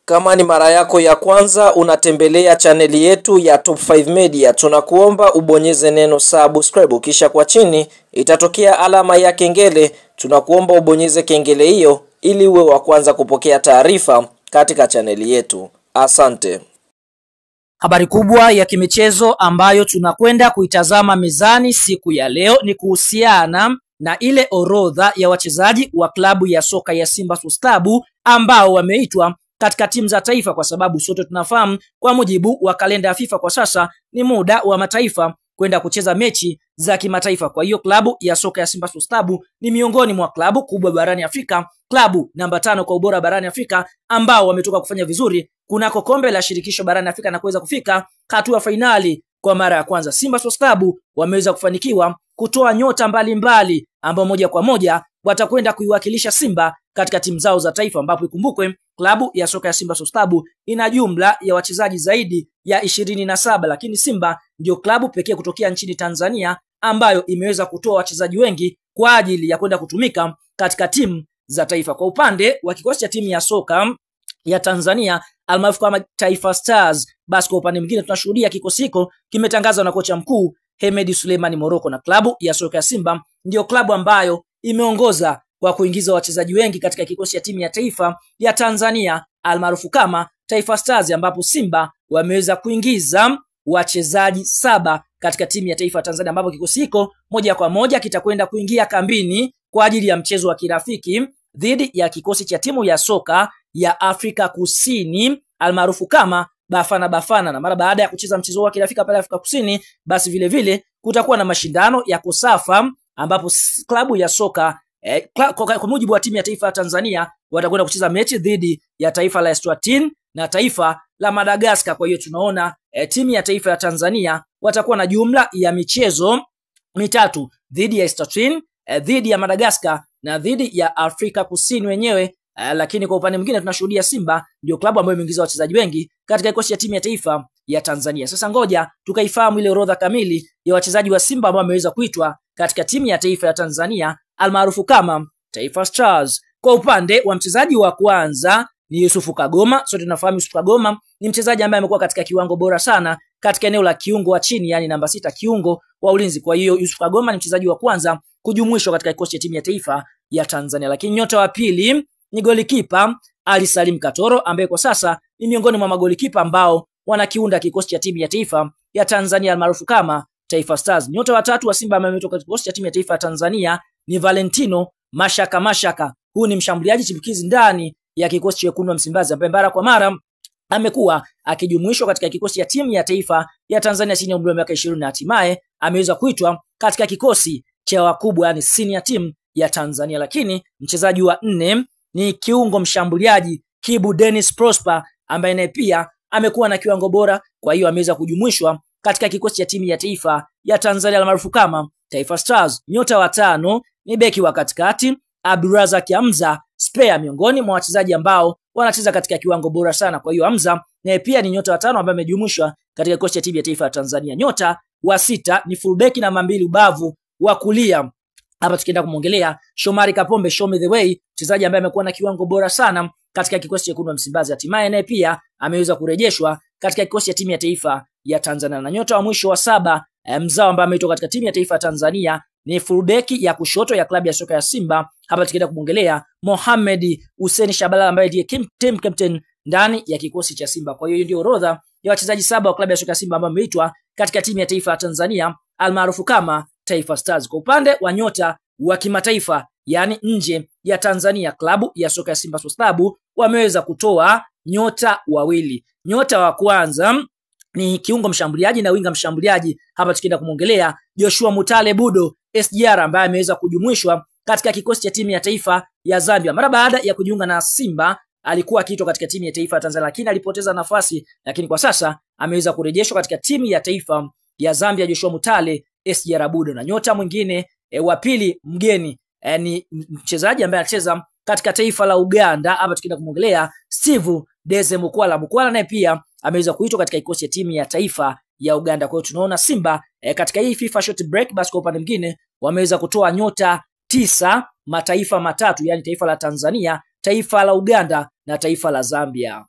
Kama ni mara yako ya kwanza unatembelea chaneli yetu ya Top 5 Media, tunakuomba ubonyeze neno subscribe, kisha kwa chini itatokea alama ya kengele. Tunakuomba ubonyeze kengele hiyo ili uwe wa kwanza kupokea taarifa katika chaneli yetu. Asante. Habari kubwa ya kimichezo ambayo tunakwenda kuitazama mezani siku ya leo ni kuhusiana na ile orodha ya wachezaji wa klabu ya soka ya Simba Sports Club ambao wameitwa katika timu za taifa, kwa sababu sote tunafahamu kwa mujibu wa kalenda ya FIFA kwa sasa ni muda wa mataifa kwenda kucheza mechi za kimataifa. Kwa hiyo klabu ya soka ya Simba Sports Club ni miongoni mwa klabu kubwa barani Afrika, klabu namba 5 kwa ubora barani Afrika, ambao wametoka kufanya vizuri kunako kombe la shirikisho barani Afrika na kuweza kufika hatua finali kwa mara ya kwanza. Simba Sports Club wameweza kufanikiwa kutoa nyota mbalimbali ambao moja kwa moja watakwenda kuiwakilisha Simba katika timu zao za taifa, ambapo ikumbukwe klabu ya soka ya Simba Sports Club ina jumla ya wachezaji zaidi ya 27, lakini Simba ndio klabu pekee kutokea nchini Tanzania ambayo imeweza kutoa wachezaji wengi kwa ajili ya kwenda kutumika katika timu za taifa. Kwa upande wa kikosi cha timu ya soka ya Tanzania almaarufu kama Taifa Stars, basi kwa upande mwingine tunashuhudia kikosi hiko kimetangazwa na kocha mkuu Hemedi Suleiman Moroko, na klabu ya soka ya Simba ndio klabu ambayo imeongoza kwa kuingiza wachezaji wengi katika kikosi cha timu ya taifa ya Tanzania almaarufu kama Taifa Stars, ambapo Simba wameweza kuingiza wachezaji 7 katika timu ya taifa ya Tanzania, ambapo kikosi hiko moja kwa moja kitakwenda kuingia kambini kwa ajili ya mchezo wa kirafiki dhidi ya kikosi cha timu ya soka ya Afrika Kusini almaarufu kama Bafana, na mara baada ya kucheza mchezo wa kirafiki pale Afrika Kusini, basi vile vile kutakuwa na mashindano ya Kosafa ambapo klabu ya soka kwa mujibu wa timu ya taifa ya Tanzania watakwenda kucheza mechi dhidi ya taifa la Eswatini na taifa la Madagascar. Kwa hiyo tunaona timu ya taifa ya Tanzania watakuwa na jumla ya michezo mitatu dhidi ya Eswatini, dhidi ya Madagascar na dhidi ya Afrika Kusini wenyewe. Lakini kwa upande mwingine tunashuhudia Simba ndio klabu ambayo imeingiza wachezaji wengi katika kikosi cha timu ya taifa ya Tanzania. Sasa ngoja tukaifahamu ile orodha kamili ya wachezaji wa Simba ambao wameweza kuitwa katika timu ya taifa ya Tanzania almaarufu kama Taifa Stars. Kwa upande wa mchezaji wa kwanza ni Yusufu Kagoma. Sote tunafahamu Yusufu Kagoma ni mchezaji ambaye amekuwa katika kiwango bora sana katika eneo la kiungo wa chini, yani namba 6, kiungo wa ulinzi. Kwa hiyo Yusufu Kagoma ni mchezaji wa kwanza kujumuishwa katika kikosi cha timu ya taifa ya Tanzania. Lakini nyota wa pili ni golikipa Ali Salim Katoro, ambaye kwa sasa ni miongoni mwa magolikipa ambao wanakiunda kikosi cha timu ya taifa ya Tanzania almaarufu kama Taifa Stars. Nyota wa tatu wa Simba ambaye ametoka kikosi cha timu ya taifa ya Tanzania ni Valentino Mashaka. Huu ni mshambuliaji chipukizi ndani ya kikosi cha wekundu wa Msimbazi ambaye mara kwa mara amekuwa akijumuishwa katika kikosi cha timu ya taifa ya Tanzania chini ya umri wa miaka 20 na hatimaye ameweza kuitwa katika kikosi cha wakubwa, yani senior team ya Tanzania. Lakini mchezaji wa 4 ni kiungo mshambuliaji Kibu Dennis Prosper ambaye naye pia amekuwa na kiwango bora, kwa hiyo ameweza kujumuishwa katika kikosi cha timu ya taifa ya Tanzania almaarufu kama Taifa Stars. Nyota wa 5 ni beki wa katikati Abdurazak Hamza Spare, miongoni mwa wachezaji ambao wanacheza katika kiwango bora sana. Kwa hiyo Hamza naye pia ni nyota wa 5 ambaye amejumuishwa katika kikosi cha timu ya taifa ya Tanzania. Nyota wa 6 ni fullback namba 2 ubavu wa kulia. Hapa tukienda kumwongelea Shomari Kapombe, Show Me The Way, mchezaji ambaye amekuwa na kiwango bora sana katika kikosi cha wekundu wa Msimbazi, hatimaye naye pia ameweza kurejeshwa katika kikosi cha timu ya taifa ya Tanzania. Na nyota wa mwisho wa 7 mzao ambaye ametoka katika timu ya taifa ya Tanzania ni fullback ya kushoto ya klabu ya soka ya Simba. Hapa tukienda kumwongelea Mohamed Hussein Shabalala ambaye ndiye team captain ndani ya kikosi cha Simba. Kwa hiyo ndio orodha ya wachezaji 7 wa klabu ya soka ya Simba ambao wameitwa katika timu ya taifa ya Tanzania almaarufu kama Taifa Stars. Kwa upande wa nyota wa kimataifa, yani nje ya Tanzania, klabu ya soka ya Simba Sports Club wameweza kutoa nyota wawili. Nyota wa kwanza ni kiungo mshambuliaji na winga mshambuliaji. Hapa tukienda kumwongelea Joshua Mutale Budo SGR ambaye ameweza kujumuishwa katika kikosi cha timu ya taifa ya Zambia. Mara baada ya kujiunga na Simba alikuwa akiitwa katika timu ya taifa ya Tanzania, lakini alipoteza nafasi, lakini kwa sasa ameweza kurejeshwa katika timu ya taifa ya Zambia Joshua Mutale SGR Budo. Na nyota mwingine wa pili mgeni ni mchezaji ambaye anacheza katika taifa la Uganda. Hapa tukienda kumwongelea Steve Deze Mukwala naye pia ameweza kuitwa katika kikosi cha timu ya taifa ya Uganda. Kwa hiyo tunaona Simba katika hii FIFA short break, basi kwa upande mwingine wameweza kutoa nyota 9 mataifa matatu, yani taifa la Tanzania, taifa la Uganda na taifa la Zambia.